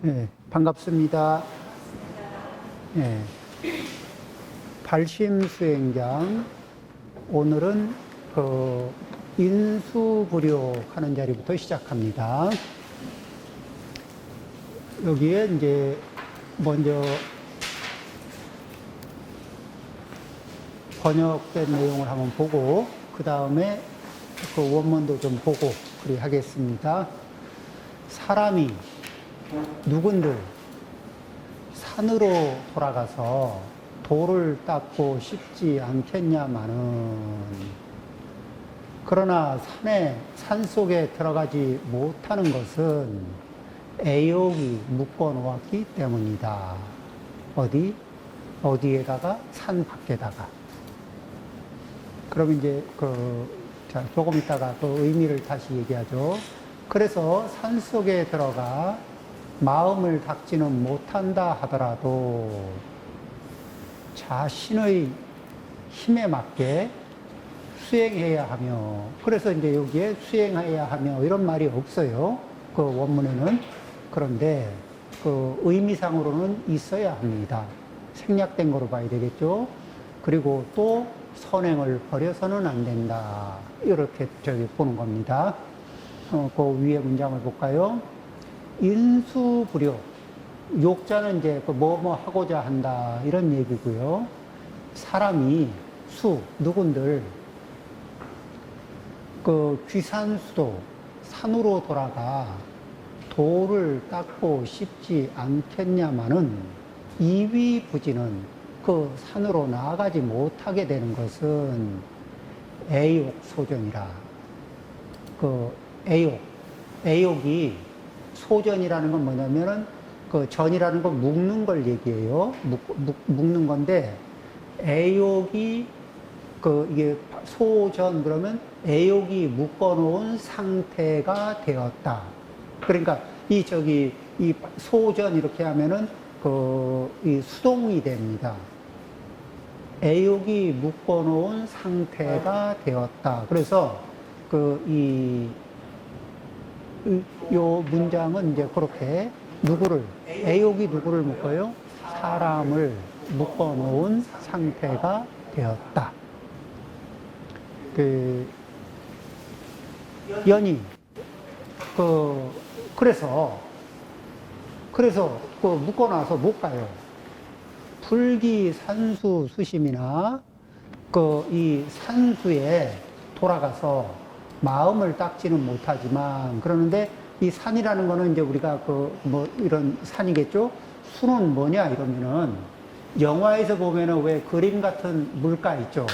네, 반갑습니다. 네, 발심 수행장. 오늘은 인수부려 하는 자리부터 시작합니다. 여기에 이제 먼저 번역된 내용을 한번 보고 그 다음에 그 원문도 좀 보고 그리 하겠습니다. 사람이 누군들 산으로 돌아가서 돌을 닦고 싶지 않겠냐마는, 그러나 산 속에 들어가지 못하는 것은 애욕이 묶어 놓았기 때문이다. 어디에다가? 산 밖에다가. 그럼 이제 자, 조금 있다가 그 의미를 다시 얘기하죠. 그래서 산 속에 들어가 마음을 닦지는 못한다 하더라도 자신의 힘에 맞게 수행해야 하며, 그래서 이제 여기에 수행해야 하며 이런 말이 없어요. 그 원문에는. 그런데 그 의미상으로는 있어야 합니다. 생략된 거로 봐야 되겠죠. 그리고 또 선행을 버려서는 안 된다. 이렇게 저기 보는 겁니다. 그 위에 문장을 볼까요? 인수부려. 욕자는 이제 뭐뭐 하고자 한다 이런 얘기고요. 사람이 누군들 귀산수도 산으로 돌아가 돌을 닦고 싶지 않겠냐마는, 이위부지는 그 산으로 나아가지 못하게 되는 것은 애욕소전이라. 애욕이, 소전이라는 건 뭐냐면은 전이라는 건 묶는 걸 얘기해요. 묶는 건데, 애욕이 이게 소전 그러면 애욕이 묶어놓은 상태가 되었다. 그러니까 이 소전 이렇게 하면은 이 수동이 됩니다. 애욕이 묶어놓은 상태가 되었다. 그래서 요 문장은 이제 그렇게 애욕이 누구를 묶어요? 사람을 묶어놓은 상태가 되었다. 그래서 묶어놔서 못 가요. 불기 산수 수심이나 이 산수에 돌아가서 마음을 닦지는 못하지만, 그러는데 이 산이라는 거는 이제 우리가 이런 산이겠죠? 수는 뭐냐 이러면은, 영화에서 보면은 왜 그림 같은 물가 있죠?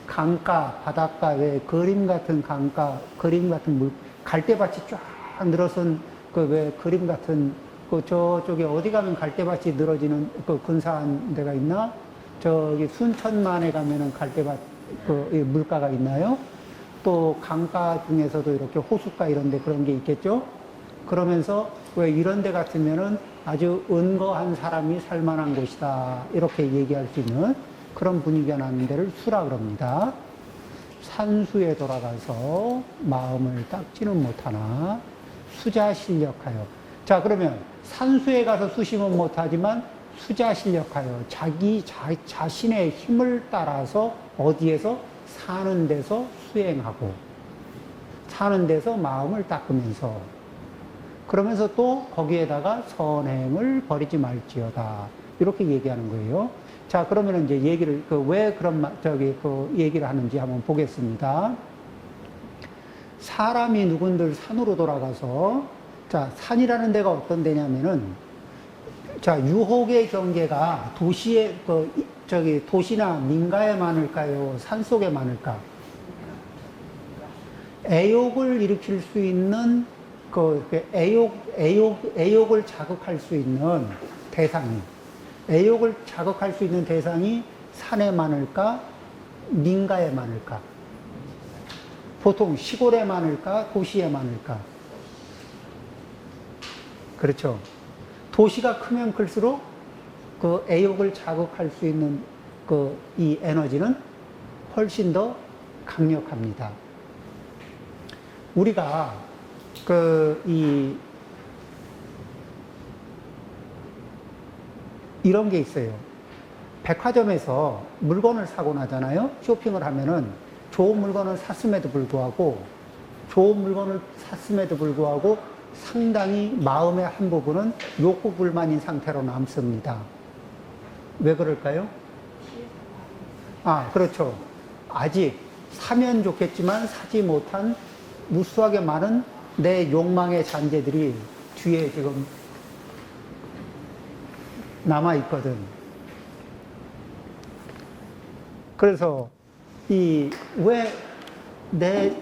강가, 바닷가, 왜 그림 같은 강가, 그림 같은 갈대밭이 쫙 늘어선 왜 그림 같은 저쪽에 어디 가면 갈대밭이 늘어지는 근사한 데가 있나? 저기 순천만에 가면은 갈대밭 물가가 있나요? 또 강가 중에서도 이렇게 호숫가 이런 데 그런 게 있겠죠? 그러면서 왜 이런 데 같으면은 아주 은거한 사람이 살만한 곳이다. 이렇게 얘기할 수 있는 그런 분위기가 나는 데를 수라 그럽니다. 산수에 돌아가서 마음을 닦지는 못하나 수자실력하여. 자, 그러면 산수에 가서 수심은 못하지만 수자실력하여 자신의 힘을 따라서 어디에서? 사는 데서 수행하고, 사는 데서 마음을 닦으면서, 그러면서 또 거기에다가 선행을 버리지 말지어다. 이렇게 얘기하는 거예요. 자, 그러면 이제 얘기를, 왜 그런 얘기를 하는지 한번 보겠습니다. 사람이 누군들 산으로 돌아가서, 자, 산이라는 데가 어떤 데냐면은, 자, 유혹의 경계가 도시나 민가에 많을까요? 산 속에 많을까? 애욕을 일으킬 수 있는 애욕을 자극할 수 있는 애욕을 자극할 수 있는 대상이 산에 많을까? 민가에 많을까? 보통 시골에 많을까? 도시에 많을까? 그렇죠. 도시가 크면 클수록 애욕을 자극할 수 있는 이 에너지는 훨씬 더 강력합니다. 우리가 이런 게 있어요. 백화점에서 물건을 사고 나잖아요. 쇼핑을 하면은 좋은 물건을 샀음에도 불구하고 상당히 마음의 한 부분은 욕구 불만인 상태로 남습니다. 왜 그럴까요? 아, 그렇죠. 아직 사면 좋겠지만 사지 못한 무수하게 많은 내 욕망의 잔재들이 뒤에 지금 남아 있거든. 그래서 왜 내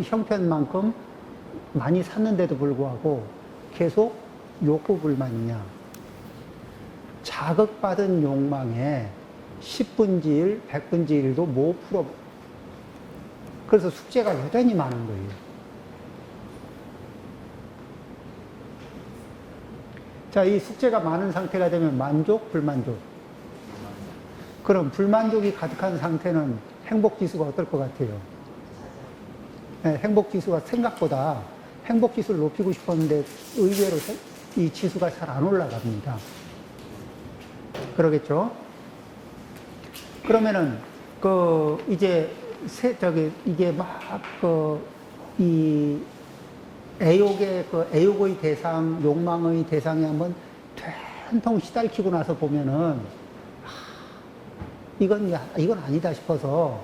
형편만큼 많이 샀는데도 불구하고 계속 욕구 불만이냐. 자극받은 욕망에 10분지 1, 100분지 1도 못 풀어. 그래서 숙제가 여전히 많은 거예요. 자, 이 숙제가 많은 상태가 되면 만족, 불만족. 그럼 불만족이 가득한 상태는 행복지수가 어떨 것 같아요? 네, 행복지수가 생각보다 행복지수를 높이고 싶었는데 의외로 이 지수가 잘 안 올라갑니다. 그러겠죠? 그러면은, 이제, 이게 애욕의 대상, 욕망의 대상에 한번 된통 시달키고 나서 보면은, 이건 아니다 싶어서,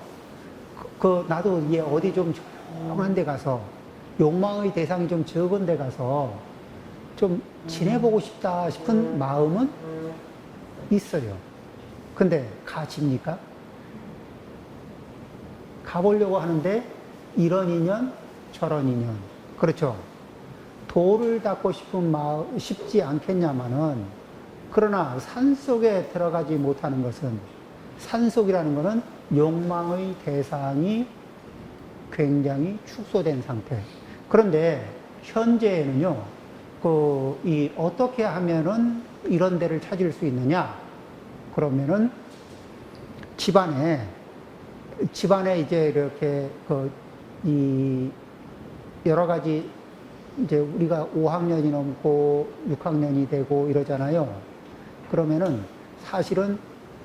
나도 이게 어디 좀 조용한 데 가서, 욕망의 대상이 좀 적은 데 가서, 좀 지내보고 싶다 싶은 마음은 있어요. 근데 가집니까? 가보려고 하는데, 이런 인연, 저런 인연. 그렇죠. 도를 닦고 싶은 마음, 쉽지 않겠냐마는, 그러나 산속에 들어가지 못하는 것은, 산속이라는 것은 욕망의 대상이 굉장히 축소된 상태. 그런데 현재에는요, 어떻게 하면은 이런 데를 찾을 수 있느냐? 그러면은 집안에 이제 이렇게 여러 가지 이제 우리가 5학년이 넘고 6학년이 되고 이러잖아요. 그러면은 사실은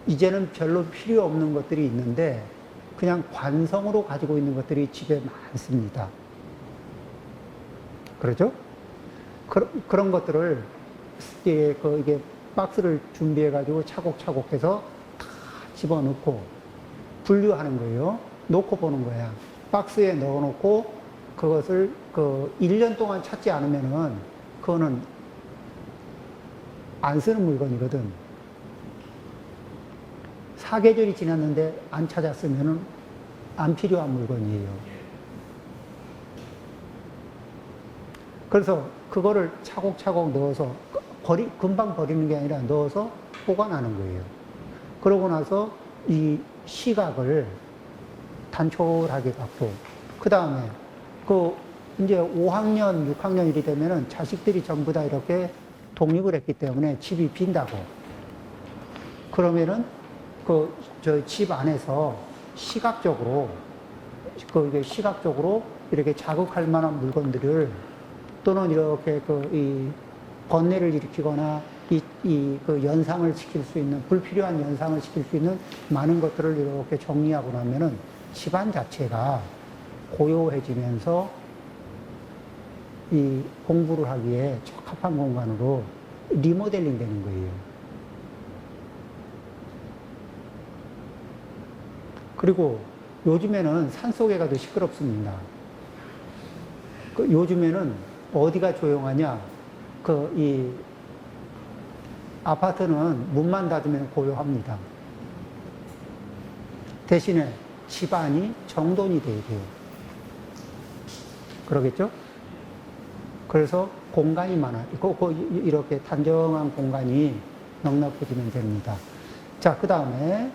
이제는 별로 필요 없는 것들이 있는데 그냥 관성으로 가지고 있는 것들이 집에 많습니다. 그러죠? 그런 것들을 이게 박스를 준비해가지고 차곡차곡 해서 다 집어넣고 분류하는 거예요. 놓고 보는 거야. 박스에 넣어놓고 그것을 1년 동안 찾지 않으면은 그거는 안 쓰는 물건이거든. 사계절이 지났는데 안 찾았으면은 안 필요한 물건이에요. 그래서 그거를 차곡차곡 넣어서 금방 버리는 게 아니라 넣어서 보관하는 거예요. 그러고 나서 이 시각을 단촐하게 갖고, 그 다음에 이제 5학년, 6학년 일이 되면은 자식들이 전부 다 이렇게 독립을 했기 때문에 집이 빈다고. 그러면은 저 집 안에서 시각적으로 이렇게 자극할 만한 물건들을 또는 이렇게 이 번뇌를 일으키거나 연상을 시킬 수 있는, 불필요한 연상을 시킬 수 있는 많은 것들을 이렇게 정리하고 나면은 집안 자체가 고요해지면서 이 공부를 하기에 적합한 공간으로 리모델링 되는 거예요. 그리고 요즘에는 산속에 가도 시끄럽습니다. 요즘에는 어디가 조용하냐? 이 아파트는 문만 닫으면 고요합니다. 대신에 집안이 정돈이 돼야 돼요. 그러겠죠? 그래서 공간이 많아요. 이렇게 단정한 공간이 넉넉해지면 됩니다. 자, 그 다음에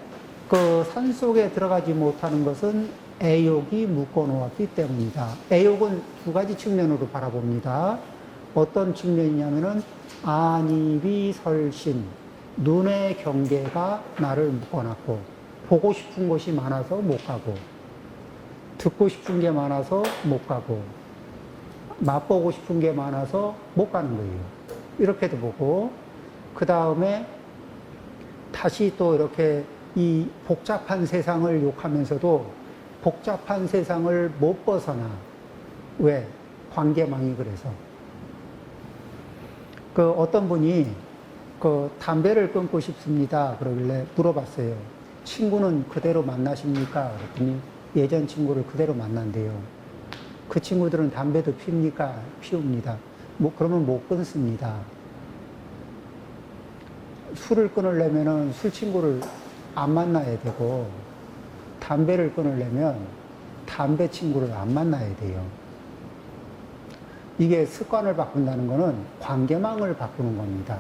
산속에 들어가지 못하는 것은 애욕이 묶어놓았기 때문이다. 애욕은 두 가지 측면으로 바라봅니다. 어떤 측면이냐면은 안입이 설신, 눈의 경계가 나를 묶어놨고, 보고 싶은 것이 많아서 못 가고, 듣고 싶은 게 많아서 못 가고, 맛보고 싶은 게 많아서 못 가는 거예요. 이렇게도 보고, 그 다음에 다시 또 이렇게 이 복잡한 세상을 욕하면서도 복잡한 세상을 못 벗어나. 왜? 관계망이 그래서. 그 어떤 분이 그 담배를 끊고 싶습니다. 그러길래 물어봤어요. 친구는 그대로 만나십니까? 그랬더니 예전 친구를 그대로 만난대요. 그 친구들은 담배도 피웁니까? 피웁니다. 그러면 못 끊습니다. 술을 끊으려면 술 친구를 안 만나야 되고, 담배를 끊으려면 담배 친구를 안 만나야 돼요. 이게 습관을 바꾼다는 거는 관계망을 바꾸는 겁니다.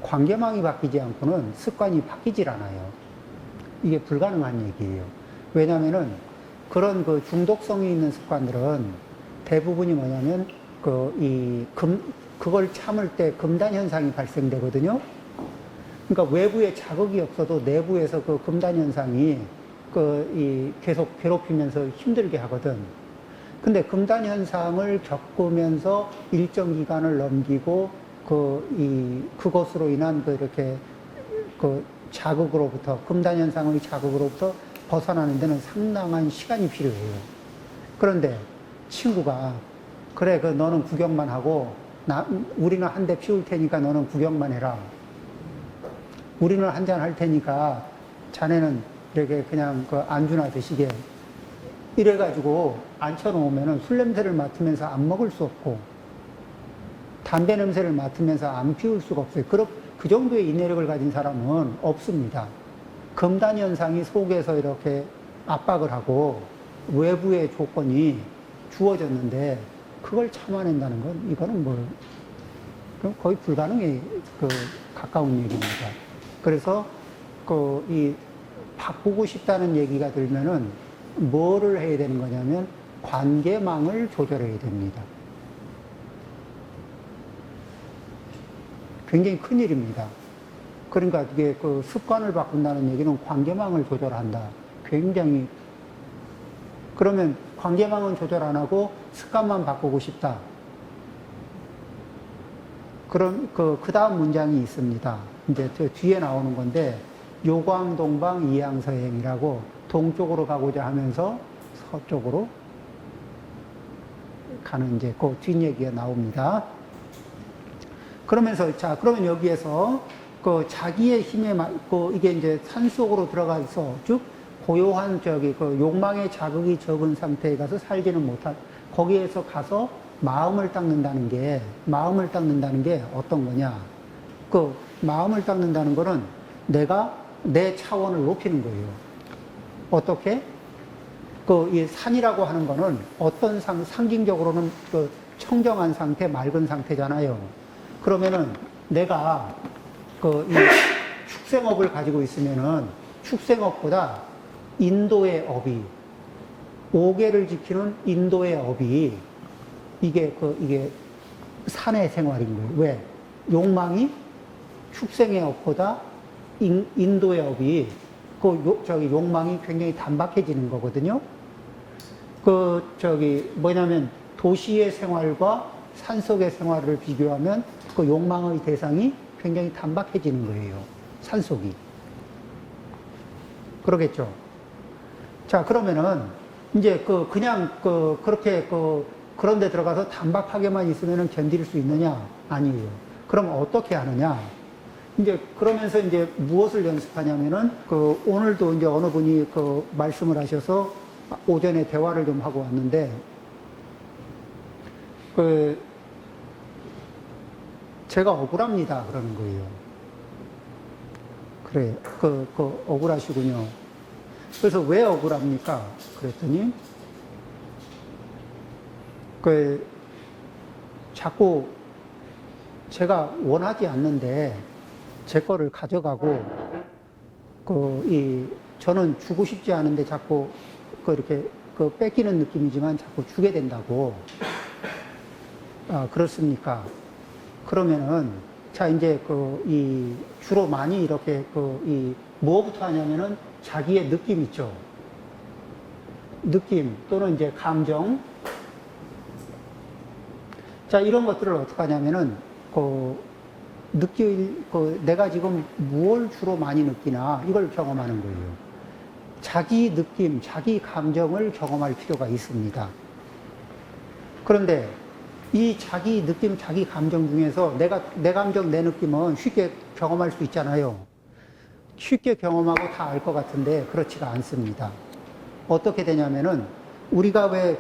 관계망이 바뀌지 않고는 습관이 바뀌질 않아요. 이게 불가능한 얘기예요. 왜냐면은 그런 그 중독성이 있는 습관들은 대부분이 뭐냐면 그걸 참을 때 금단 현상이 발생되거든요. 그러니까 외부에 자극이 없어도 내부에서 그 금단 현상이 계속 괴롭히면서 힘들게 하거든. 근데 금단 현상을 겪으면서 일정 기간을 넘기고 그것으로 인한 이렇게 자극으로부터, 금단 현상의 자극으로부터 벗어나는 데는 상당한 시간이 필요해요. 그런데 친구가, 그래, 너는 구경만 하고, 우리는 한 대 피울 테니까 너는 구경만 해라. 우리는 한 잔 할 테니까 자네는 이렇게 그냥 안주나 드시게. 이래가지고 앉혀놓으면은 술 냄새를 맡으면서 안 먹을 수 없고, 담배 냄새를 맡으면서 안 피울 수가 없어요. 그 정도의 인내력을 가진 사람은 없습니다. 금단 현상이 속에서 이렇게 압박을 하고 외부의 조건이 주어졌는데 그걸 참아낸다는 건 이거는 그럼 거의 불가능에 가까운 얘기입니다. 그래서 이 바꾸고 싶다는 얘기가 들면은 뭐를 해야 되는 거냐면 관계망을 조절해야 됩니다. 굉장히 큰 일입니다. 그러니까 이게 습관을 바꾼다는 얘기는 관계망을 조절한다. 굉장히. 그러면 관계망은 조절 안 하고 습관만 바꾸고 싶다. 그럼 그 다음 문장이 있습니다. 이제 저 뒤에 나오는 건데, 요광동방 이양서행이라고 동쪽으로 가고자 하면서 서쪽으로 가는 이제 그 뒷얘기가 나옵니다. 그러면서, 그러면 여기에서 자기의 힘에 이게 이제 산속으로 들어가서 쭉 고요한 욕망의 자극이 적은 상태에 가서 살지는 못한, 거기에서 가서 마음을 닦는다는 게 어떤 거냐. 마음을 닦는다는 거는 내가 내 차원을 높이는 거예요. 어떻게? 이 산이라고 하는 거는 어떤 상징적으로는 청정한 상태, 맑은 상태잖아요. 그러면은 내가 이 축생업을 가지고 있으면은 축생업보다 인도의 업이, 오계를 지키는 인도의 업이 이게 산의 생활인 거예요. 왜? 욕망이 축생의 업보다 인도의 업이 욕망이 굉장히 단박해지는 거거든요. 뭐냐면 도시의 생활과 산속의 생활을 비교하면 욕망의 대상이 굉장히 단박해지는 거예요. 산속이. 그러겠죠. 자, 그러면은 이제 그냥 그렇게 그런 데 들어가서 단박하게만 있으면은 견딜 수 있느냐? 아니에요. 그럼 어떻게 하느냐? 이제 그러면서 이제 무엇을 연습하냐면은 오늘도 이제 어느 분이 말씀을 하셔서 오전에 대화를 좀 하고 왔는데 제가 억울합니다 그러는 거예요. 그래, 억울하시군요. 그래서 왜 억울합니까? 그랬더니 자꾸 제가 원하지 않는데 제 거를 가져가고 저는 주고 싶지 않은데 자꾸 이렇게 뺏기는 느낌이지만 자꾸 주게 된다고. 아, 그렇습니까? 그러면은 자, 이제 주로 많이 이렇게 뭐부터 하냐면은 자기의 느낌 있죠. 느낌 또는 이제 감정. 자, 이런 것들을 어떻게 하냐면은, 내가 지금 무엇을 주로 많이 느끼나, 이걸 경험하는 거예요. 자기 느낌, 자기 감정을 경험할 필요가 있습니다. 그런데 이 자기 느낌, 자기 감정 중에서 내 감정, 내 느낌은 쉽게 경험할 수 있잖아요. 쉽게 경험하고 다 알 것 같은데 그렇지가 않습니다. 어떻게 되냐면은 우리가 왜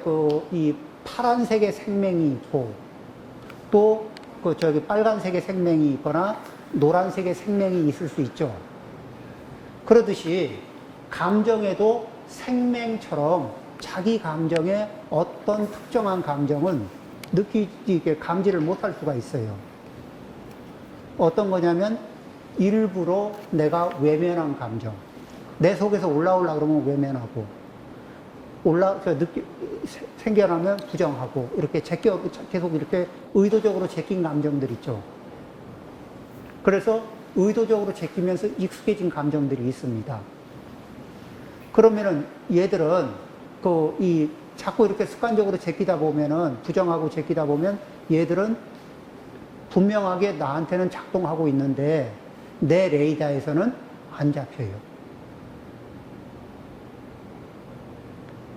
이 파란색의 생명이 있고 또 빨간색의 생명이 있거나 노란색의 생명이 있을 수 있죠. 그러듯이 감정에도 생명처럼 자기 감정의 어떤 특정한 감정은 감지를 못할 수가 있어요. 어떤 거냐면 일부러 내가 외면한 감정. 내 속에서 올라오려고 그러면 외면하고, 생겨나면 부정하고, 이렇게 계속 이렇게 의도적으로 제낀 감정들 있죠. 그래서 의도적으로 제끼면서 익숙해진 감정들이 있습니다. 그러면은 얘들은 자꾸 이렇게 습관적으로 제끼다 보면은, 부정하고 제끼다 보면 얘들은 분명하게 나한테는 작동하고 있는데 내 레이더에서는 안 잡혀요.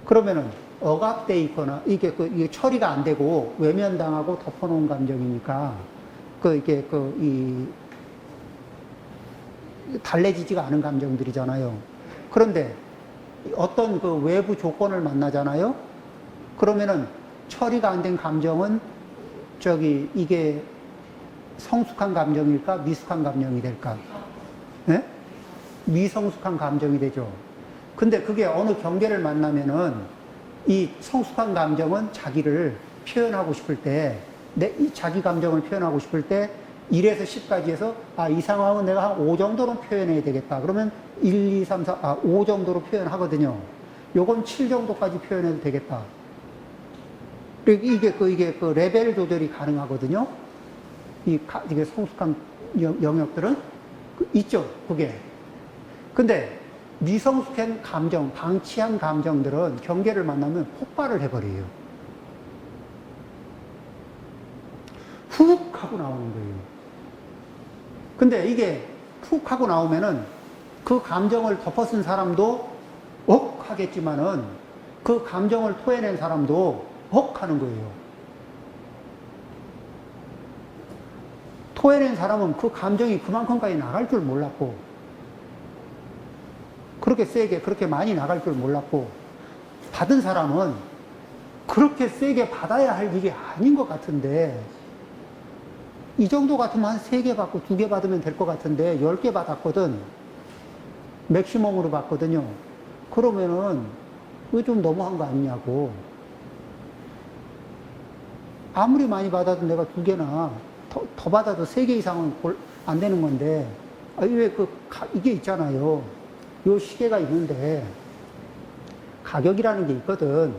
그러면은 억압돼 있거나 이게 처리가 안 되고 외면당하고 덮어놓은 감정이니까 달래지지가 않은 감정들이잖아요. 그런데 어떤 외부 조건을 만나잖아요. 그러면은 처리가 안 된 감정은 이게 성숙한 감정일까? 미숙한 감정이 될까? 네? 미성숙한 감정이 되죠. 근데 그게 어느 경계를 만나면은 이 성숙한 감정은 자기를 표현하고 싶을 때, 이 자기 감정을 표현하고 싶을 때 1에서 10까지 해서 이 상황은 내가 한 5 정도로 표현해야 되겠다. 그러면 1, 2, 3, 4, 5 정도로 표현하거든요. 요건 7 정도까지 표현해도 되겠다. 이게 레벨 조절이 가능하거든요. 이게 성숙한 영역들은 있죠, 그게. 근데 미성숙한 감정, 방치한 감정들은 경계를 만나면 폭발을 해버려요. 훅 하고 나오는 거예요. 근데 이게 훅 하고 나오면은 그 감정을 덮어쓴 사람도 억 하겠지만은 그 감정을 토해낸 사람도 억 하는 거예요. 토해낸 사람은 그 감정이 그만큼까지 나갈 줄 몰랐고, 그렇게 세게, 그렇게 많이 나갈 줄 몰랐고, 받은 사람은 그렇게 세게 받아야 할 일이 아닌 것 같은데, 이 정도 같으면 한 3개 받고 2개 받으면 될 것 같은데, 10개 받았거든. 맥시멈으로 받거든요. 그러면은, 이거 좀 너무한 거 아니냐고. 아무리 많이 받아도 내가 2개나, 더 받아도 3개 이상은 안 되는 건데, 이게 있잖아요. 요 시계가 있는데, 가격이라는 게 있거든.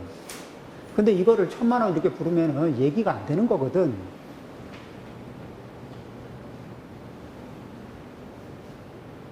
근데 이거를 1000만 원 이렇게 부르면은 얘기가 안 되는 거거든.